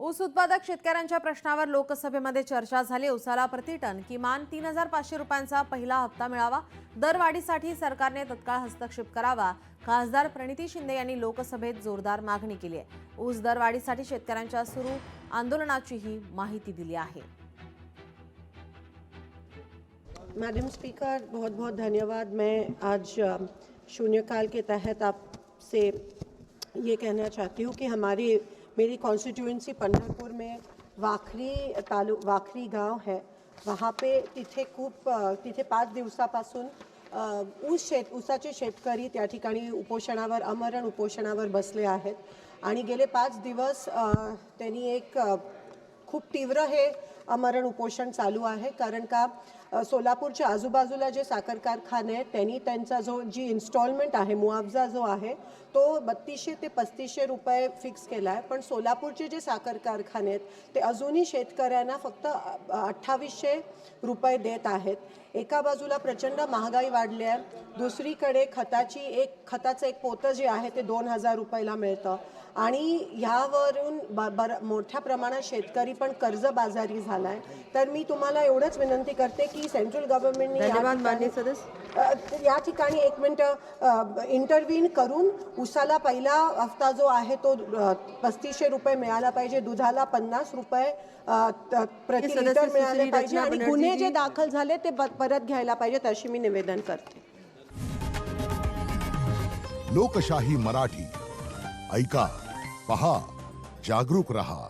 ऊस उत्पादक शेतकऱ्यांच्या प्रश्नावर लोकसभेमध्ये चर्चा झाली। ऊसाला प्रतिटन किमान 3,500 रुपयांचा पहिला हप्ता मिळावा, दरवाढीसाठी सरकारने तत्काळ हस्तक्षेप करावा। खासदार प्रणिती शिंदे यांनी लोकसभेत जोरदार मागणी केली आहे। ऊस दरवाढीसाठी शेतकऱ्यांच्या सुरू आंदोलनाचीही माहिती दिली आहे। मैडम स्पीकर, बहुत बहुत धन्यवाद। मैं आज शून्यकाल के तहत आपसे ये कहना चाहती हूँ कि मेरी कॉन्स्टिट्यूएंसी पंढरपूर में वाखरी गांव है। वहाँ पे तिथे 5 दिवसापासून ऊसाचे शेतकरी त्या ठिकाणी उपोषणावर आमरण उपोषणावर बसले आहेत आणि गेले 5 दिवस त्यांनी एक खूप तीव्र हे आमरण उपोषण चालू आहे। कारण का सोलापूरच्या आजूबाजूला जे साखर कारखाने आहेत त्यांनी त्यांचा जी इन्स्टॉलमेंट आहे, मुआवजा जो आहे तो 3200 ते 3500 रुपये फिक्स केला आहे। पण सोलापूरचे जे साखर कारखाने आहेत ते अजूनही शेतकऱ्यांना फक्त 2800 रुपये देत आहेत। एका बाजूला प्रचंड महागाई वाढली आहे, दुसरीकडे खताचं एक पोतं जे आहे ते 2000 रुपयाला मिळतं आणि ह्यावरून मोठ्या प्रमाणात शेतकरी पण कर्जबाजारी झाला आहे। तर मी तुम्हाला एवढंच विनंती करते की सेंट्रल गव्हर्नमेंटने या ठिकाणी 1 मिनिट इंटरव्हीन करून ऊसाला पहिला हफ्ता जो आहे तो 3500 रुपये मिळाला पाहिजे, दुधाला 50 रुपये प्रति लिटर मिळाले पाहिजे आणि गुन्हे जे दाखल झाले ते परत घ्यायला पाहिजेत अशी मी निवेदन करते। लोकशाही मराठी ऐका, पहा, जागरूक रहा।